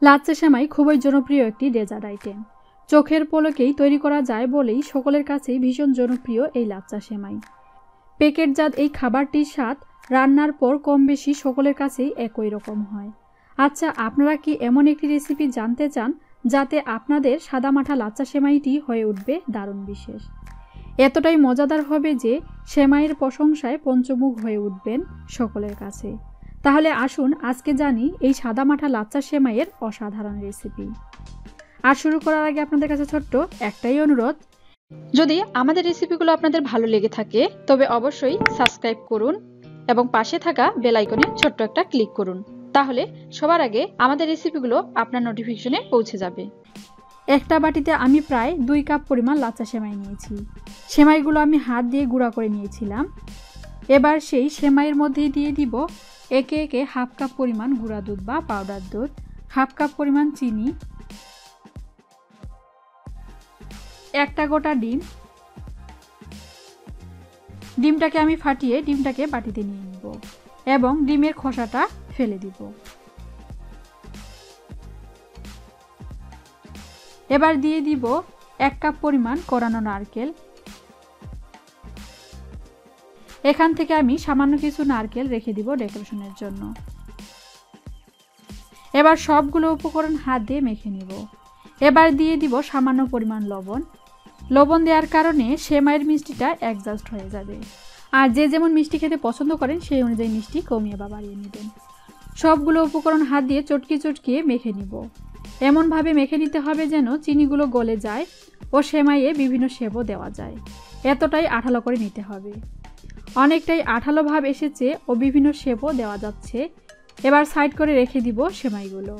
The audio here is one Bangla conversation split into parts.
লাচ্চা সেমাই খুবই জনপ্রিয় একটি ডেজার্ট আইটেম। চোখের পলকেই তৈরি করা যায় বলেই সকলের কাছেই ভীষণ জনপ্রিয় এই লাচ্চা সেমাই। প্যাকেটজাত এই খাবারটির স্বাদ রান্নার পর কম বেশি সকলের কাছেই একই রকম হয়। আচ্ছা, আপনারা কি এমন একটি রেসিপি জানতে চান যাতে আপনাদের সাদামাঠা লাচ্চা সেমাইটি হয়ে উঠবে দারুণ বিশেষ? এতটাই মজাদার হবে যে সেমাইয়ের প্রশংসায় পঞ্চমুখ হয়ে উঠবেন সকলের কাছে। তাহলে আসুন আজকে জানি এই সাদামাঠা লাচ্চা সেমাইয়ের অসাধারণ রেসিপি। আর শুরু করার আগে আপনাদের কাছে ছোট্ট একটাই অনুরোধ, যদি আমাদের রেসিপিগুলো আপনাদের ভালো লেগে থাকে তবে অবশ্যই সাবস্ক্রাইব করুন এবং পাশে থাকা বেল আইকনে ছোট্ট একটা ক্লিক করুন, তাহলে সবার আগে আমাদের রেসিপিগুলো আপনার নোটিফিকেশনে পৌঁছে যাবে। একটা বাটিতে আমি প্রায় 2 কাপ পরিমাণ লাচ্চা সেমাই নিয়েছি। সেমাইগুলো আমি হাত দিয়ে গুঁড়া করে নিয়েছিলাম। এবার সেই সেমাইয়ের মধ্যে দিয়ে দিব একে একে হাফ কাপ পরিমাণ গুঁড়া দুধ বা পাউডার দুধ, হাফ কাপ পরিমাণ চিনি, একটা গোটা ডিম। ডিমটাকে আমি ফাটিয়ে ডিমটাকে বাটিতে নিয়ে নিব এবং ডিমের খোসাটা ফেলে দিব। এবার দিয়ে দিব 1 কাপ পরিমাণ কোরানো নারকেল। এখান থেকে আমি সামান্য কিছু নারকেল রেখে দিব ডেকোরেশনের জন্য। এবার সবগুলো উপকরণ হাত দিয়ে মেখে নিব। এবার দিয়ে দিব সামান্য পরিমাণ লবণ। লবণ দেওয়ার কারণে সেমাইয়ের মিষ্টিটা অ্যাডজাস্ট হয়ে যাবে। আর যে যেমন মিষ্টি খেতে পছন্দ করেন সেই অনুযায়ী মিষ্টি কমিয়ে বা বাড়িয়ে নেবেন। সবগুলো উপকরণ হাত দিয়ে চটকিয়ে মেখে নিব। এমনভাবে মেখে নিতে হবে যেন চিনিগুলো গলে যায় ও সেমাইয়ে বিভিন্ন শেপও দেওয়া যায়। এতটাই আঠালো করে নিতে হবে। অনেকটাই আঠালো ভাব এসেছে ও বিভিন্ন শেপও দেওয়া যাচ্ছে। এবার সাইড করে রেখে দিব সেমাইগুলো।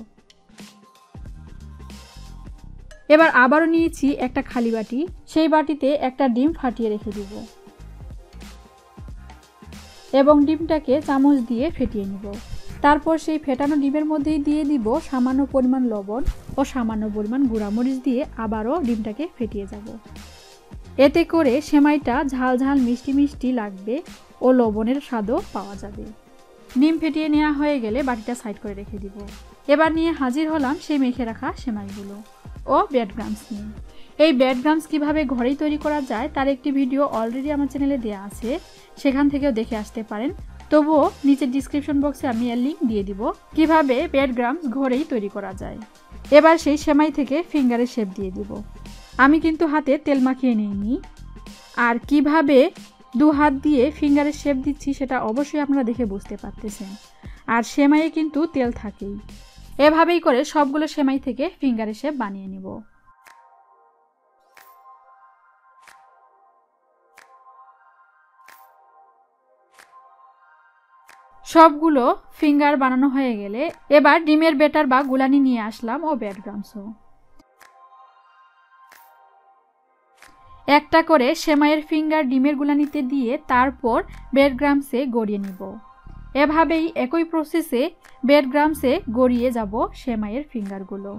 এবার আবারও নিয়েছি একটা খালি বাটি, সেই বাটিতে একটা ডিম ফাটিয়ে রেখে দিব এবং ডিমটাকে চামচ দিয়ে ফেটিয়ে নিব। তারপর সেই ফেটানো ডিমের মধ্যেই দিয়ে দিব সামান্য পরিমাণ লবণ ও সামান্য পরিমাণ গুঁড়ামরিচ দিয়ে আবারও ডিমটাকে ফেটিয়ে যাব। এতে করে সেমাইটা ঝাল ঝাল মিষ্টি মিষ্টি লাগবে ও লবণের স্বাদও পাওয়া যাবে। ডিম ফেটিয়ে নেওয়া হয়ে গেলে বাটিটা সাইড করে রেখে দিব। এবার নিয়ে হাজির হলাম সেই মেখে রাখা সেমাইগুলো ও ব্রেড ক্রাম্বস নিয়ে। এই ব্রেড ক্রাম্বস কীভাবে ঘরেই তৈরি করা যায় তার একটি ভিডিও অলরেডি আমার চ্যানেলে দেওয়া আছে, সেখান থেকেও দেখে আসতে পারেন। তবুও নিচের ডিসক্রিপশন বক্সে আমি এর লিঙ্ক দিয়ে দিব কিভাবে ব্রেড ক্রাম্বস ঘরেই তৈরি করা যায়। এবার সেই সেমাই থেকে ফিঙ্গারের শেপ দিয়ে দিব। আমি কিন্তু হাতে তেল মাখিয়ে নিইনি, আর কিভাবে 2 হাত দিয়ে ফিঙ্গারের শেপ দিচ্ছি সেটা অবশ্যই আপনারা দেখে বুঝতে পারতেছেন। আর সেমাইয়ে কিন্তু তেল থাকেই। এভাবেই করে সবগুলো সেমাই থেকে ফিঙ্গারের শেপ বানিয়ে নিব। সবগুলো ফিঙ্গার বানানো হয়ে গেলে এবার ডিমের ব্যাটার বা গুলানি নিয়ে আসলাম ও ব্রেড ক্রাম্বসও। একটা করে সেমাইয়ের ফিঙ্গার ডিমের গুলানিতে দিয়ে তারপর ব্রেড ক্রাম্বসে গড়িয়ে নিব। এভাবেই একই প্রসেসে ব্রেড ক্রাম্বসে গড়িয়ে যাব সেমাইয়ের ফিঙ্গারগুলো।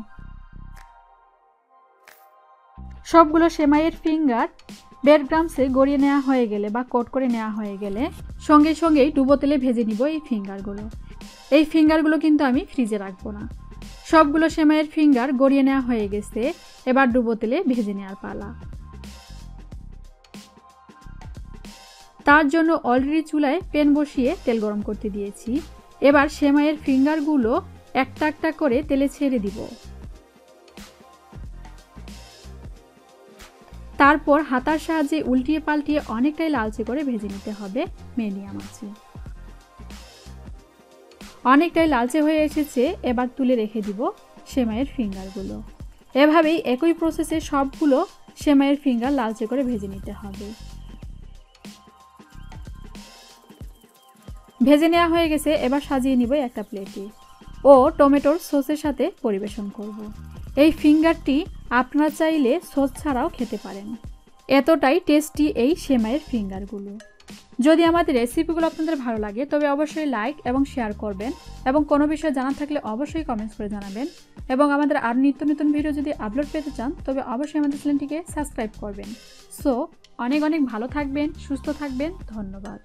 সবগুলো সেমাইয়ের ফিঙ্গার ব্রেড ক্রাম্বসে গড়িয়ে নেওয়া হয়ে গেলে বা কোট করে নেওয়া হয়ে গেলে সঙ্গেই ডুবো তেলে ভেজে নিব এই ফিঙ্গারগুলো। এই ফিঙ্গারগুলো কিন্তু আমি ফ্রিজে রাখবো না। সবগুলো সেমাইয়ের ফিঙ্গার গড়িয়ে নেওয়া হয়ে গেছে, এবার ডুবো তেলে ভেজে নেওয়ার পালা। তার জন্য অলরেডি চুলায় প্যান বসিয়ে তেল গরম করতে দিয়েছি। এবার সেমাইয়ের ফিঙ্গারগুলো একটা একটা করে তেলে ছেড়ে দিব। তারপর হাতার সাহায্যে উল্টিয়ে পাল্টিয়ে অনেকটাই লালচে করে ভেজে নিতে হবে মিডিয়াম আঁচে। অনেকটাই লালচে হয়ে এসেছে, এবার তুলে রেখে দিব সেমাইয়ের ফিঙ্গারগুলো। এভাবেই একই প্রসেসে সবগুলো সেমাইয়ের ফিঙ্গার লালচে করে ভেজে নিতে হবে। ভেজে নেওয়া হয়ে গেছে, এবার সাজিয়ে নিব একটা প্লেটে ও টমেটোর সসের সাথে পরিবেশন করব। এই ফিঙ্গারটি আপনারা চাইলে সস ছাড়াও খেতে পারেন। এতটাই টেস্টি এই সেমাইয়ের ফিঙ্গারগুলো। যদি আমাদের রেসিপিগুলো আপনাদের ভালো লাগে তবে অবশ্যই লাইক এবং শেয়ার করবেন এবং কোনো বিষয়ে জানা থাকলে অবশ্যই কমেন্টস করে জানাবেন। এবং আমাদের আরও নিত্য নতুন ভিডিও যদি আপলোড পেতে চান তবে অবশ্যই আমাদের চ্যানেলটিকে সাবস্ক্রাইব করবেন। সো অনেক ভালো থাকবেন, সুস্থ থাকবেন। ধন্যবাদ।